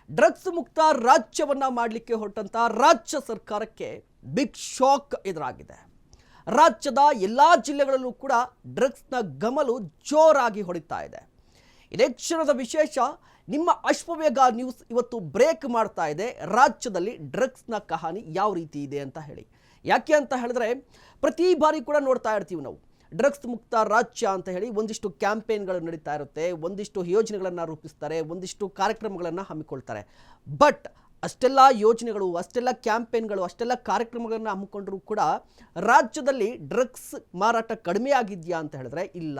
Drugs ಮುಕ್ತ ರಾಜ್ಯವನ್ನ ಮಾಡಲಿಕ್ಕೆ ಹೊರಟಂತ ರಾಜ್ಯ ಸರ್ಕಾರಕ್ಕೆ ಬಿಗ್ ಶಾಕ್ ಎದುರಾಗಿದೆ. ರಾಜ್ಯದ ಎಲ್ಲಾ ಜಿಲ್ಲೆಗಳಲ್ಲೂ ಕೂಡ ಡ್ರಗ್ಸ್ನ ಗಮಲು ಜೋರಾಗಿ ಹೊಡಿತಾ ಇದೆ. ಇದೇ ಕ್ಷಣದ ವಿಶೇಷ. ನಿಮ್ಮ ಅಶ್ವವೇಗ ನ್ಯೂಸ್ ಇವತ್ತು ಬ್ರೇಕ್ ಮಾಡ್ತಾ ಇದೆ ರಾಜ್ಯದಲ್ಲಿ ಡ್ರಗ್ಸ್ನ ಕಹಾನಿ ಯಾವ ರೀತಿ ಇದೆ ಅಂತ ಹೇಳಿ. ಯಾಕೆ ಅಂತ ಹೇಳಿದ್ರೆ ಪ್ರತಿ ಬಾರಿ ಕೂಡ ನೋಡ್ತಾ ಇರ್ತೀವಿ ನಾವು ಡ್ರಗ್ಸ್ ಮುಕ್ತ ರಾಜ್ಯ ಅಂತ ಹೇಳಿ ಒಂದಿಷ್ಟು ಕ್ಯಾಂಪೇನ್ಗಳು ನಡೀತಾ ಇರುತ್ತೆ, ಒಂದಿಷ್ಟು ಯೋಜನೆಗಳನ್ನು ರೂಪಿಸ್ತಾರೆ, ಒಂದಿಷ್ಟು ಕಾರ್ಯಕ್ರಮಗಳನ್ನು ಹಮ್ಮಿಕೊಳ್ತಾರೆ. ಬಟ್ ಅಷ್ಟೆಲ್ಲ ಯೋಜನೆಗಳು, ಅಷ್ಟೆಲ್ಲ ಕ್ಯಾಂಪೇನ್ಗಳು, ಅಷ್ಟೆಲ್ಲ ಕಾರ್ಯಕ್ರಮಗಳನ್ನು ಹಮ್ಮಿಕೊಂಡ್ರೂ ಕೂಡ ರಾಜ್ಯದಲ್ಲಿ ಡ್ರಗ್ಸ್ ಮಾರಾಟ ಕಡಿಮೆ ಆಗಿದೆಯಾ ಅಂತ ಹೇಳಿದ್ರೆ ಇಲ್ಲ.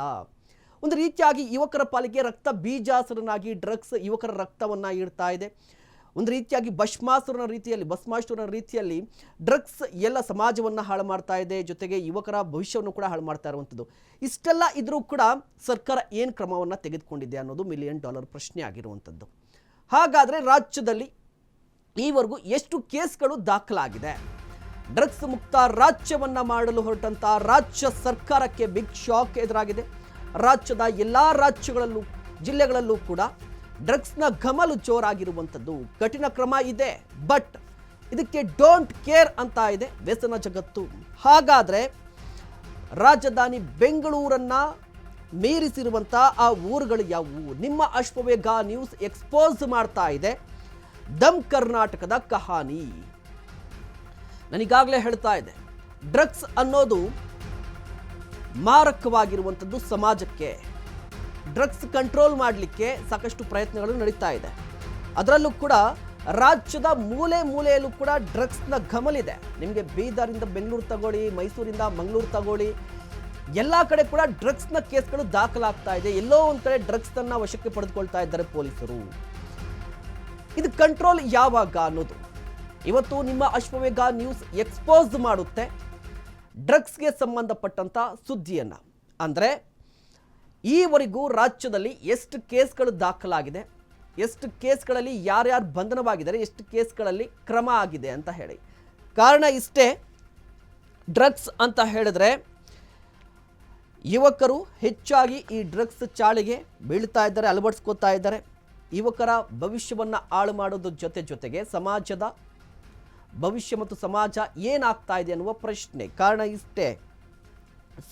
ಒಂದು ರೀತಿಯಾಗಿ ಯುವಕರ ಪಾಲಿಗೆ ರಕ್ತ ಬೀಜಾಸುರನಾಗಿ ಡ್ರಗ್ಸ್ ಯುವಕರ ರಕ್ತವನ್ನು ಇಡ್ತಾ ಇದೆ. ಒಂದು ರೀತಿಯಾಗಿ ಭಸ್ಮಾಸುರನ ರೀತಿಯಲ್ಲಿ ಡ್ರಗ್ಸ್ ಎಲ್ಲ ಸಮಾಜವನ್ನು ಹಾಳು ಮಾಡ್ತಾ ಇದೆ, ಜೊತೆಗೆ ಯುವಕರ ಭವಿಷ್ಯವನ್ನು ಕೂಡ ಹಾಳು ಮಾಡ್ತಾ ಇರುವಂಥದ್ದು. ಇಷ್ಟೆಲ್ಲ ಇದ್ರೂ ಕೂಡ ಸರ್ಕಾರ ಏನು ಕ್ರಮವನ್ನು ತೆಗೆದುಕೊಂಡಿದೆ ಅನ್ನೋದು $1 ಮಿಲಿಯನ್ ಪ್ರಶ್ನೆ ಆಗಿರುವಂಥದ್ದು. ಹಾಗಾದರೆ ರಾಜ್ಯದಲ್ಲಿ ಈವರೆಗೂ ಎಷ್ಟು ಕೇಸ್ಗಳು ದಾಖಲಾಗಿದೆ? ಡ್ರಗ್ಸ್ ಮುಕ್ತ ರಾಜ್ಯವನ್ನು ಮಾಡಲು ಹೊರಟಂಥ ರಾಜ್ಯ ಸರ್ಕಾರಕ್ಕೆ ಬಿಗ್ ಶಾಕ್ ಎದುರಾಗಿದೆ. ರಾಜ್ಯದ ಎಲ್ಲ ರಾಜ್ಯಗಳಲ್ಲೂ ಜಿಲ್ಲೆಗಳಲ್ಲೂ ಕೂಡ ಡ್ರಗ್ಸ್ನ ಗಮಲು ಜೋರಾಗಿರುವಂಥದ್ದು. ಕಠಿಣ ಕ್ರಮ ಇದೆ, ಬಟ್ ಇದಕ್ಕೆ ಡೋಂಟ್ ಕೇರ್ ಅಂತ ಇದೆ ವ್ಯಸನ ಜಗತ್ತು. ಹಾಗಾದರೆ ರಾಜಧಾನಿ ಬೆಂಗಳೂರನ್ನ ಮೀರಿಸಿರುವಂಥ ಆ ಊರುಗಳು ಯಾವುವು? ನಿಮ್ಮ ಅಶ್ವವೇಗ ನ್ಯೂಸ್ ಎಕ್ಸ್ಪೋಸ್ ಮಾಡ್ತಾ ಇದೆ ದಮ್ ಕರ್ನಾಟಕದ ಕಹಾನಿ. ನನಗಾಗಲೇ ಹೇಳ್ತಾ ಇದೆ, ಡ್ರಗ್ಸ್ ಅನ್ನೋದು ಮಾರಕವಾಗಿರುವಂಥದ್ದು ಸಮಾಜಕ್ಕೆ. ಡ್ರಗ್ಸ್ ಕಂಟ್ರೋಲ್ ಮಾಡಲಿಕ್ಕೆ ಸಾಕಷ್ಟು ಪ್ರಯತ್ನಗಳು ನಡೀತಾ ಇದೆ. ಅದರಲ್ಲೂ ಕೂಡ ರಾಜ್ಯದ ಮೂಲೆ ಮೂಲೆಯಲ್ಲೂ ಕೂಡ ಡ್ರಗ್ಸ್ನ ಗಮಲಿದೆ. ನಿಮಗೆ ಬೀದರಿಂದ ಬೆಂಗಳೂರು ತಗೊಳ್ಳಿ, ಮೈಸೂರಿಂದ ಮಂಗಳೂರು ತಗೊಳ್ಳಿ, ಎಲ್ಲ ಕಡೆ ಕೂಡ ಡ್ರಗ್ಸ್ನ ಕೇಸ್ಗಳು ದಾಖಲಾಗ್ತಾ ಇದೆ. ಎಲ್ಲೋ ಒಂದು ಕಡೆ ಡ್ರಗ್ಸನ್ನು ವಶಕ್ಕೆ ಪಡೆದುಕೊಳ್ತಾ ಇದ್ದಾರೆ ಪೊಲೀಸರು. ಇದು ಕಂಟ್ರೋಲ್ ಯಾವಾಗ ಅನ್ನೋದು ಇವತ್ತು ನಿಮ್ಮ ಅಶ್ವವೇಗ ನ್ಯೂಸ್ ಎಕ್ಸ್ಪೋಸ್ ಮಾಡುತ್ತೆ. ಡ್ರಗ್ಸ್ಗೆ ಸಂಬಂಧಪಟ್ಟಂಥ ಸುದ್ದಿಯನ್ನು, ಅಂದರೆ ಈವರೆಗೂ ರಾಜ್ಯದಲ್ಲಿ ಎಷ್ಟು ಕೇಸ್ಗಳು ದಾಖಲಾಗಿದೆ, ಎಷ್ಟು ಕೇಸ್ಗಳಲ್ಲಿ ಯಾರ್ಯಾರು ಬಂಧನವಾಗಿದ್ದಾರೆ, ಎಷ್ಟು ಕೇಸ್ಗಳಲ್ಲಿ ಕ್ರಮ ಆಗಿದೆ ಅಂತ ಹೇಳಿ. ಕಾರಣ ಇಷ್ಟೇ, ಡ್ರಗ್ಸ್ ಅಂತ ಹೇಳಿದ್ರೆ ಯುವಕರು ಹೆಚ್ಚಾಗಿ ಈ ಡ್ರಗ್ಸ್ ಚಾಳಿಗೆ ಬೀಳ್ತಾ ಇದ್ದಾರೆ, ಅಳವಡಿಸ್ಕೋತಾ ಇದ್ದಾರೆ. ಯುವಕರ ಭವಿಷ್ಯವನ್ನು ಹಾಳು ಮಾಡೋದ್ರ ಜೊತೆಗೆ ಸಮಾಜದ ಭವಿಷ್ಯ ಮತ್ತು ಸಮಾಜ ಏನಾಗ್ತಾ ಇದೆ ಅನ್ನುವ ಪ್ರಶ್ನೆ. ಕಾರಣ ಇಷ್ಟೇ,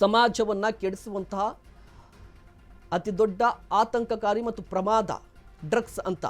ಸಮಾಜವನ್ನು ಕೆಡಿಸುವಂತಹ ಅತಿ ದೊಡ್ಡ ಆತಂಕಕಾರಿ ಮತ್ತು ಪ್ರಮಾದ ಡ್ರಗ್ಸ್ ಅಂತ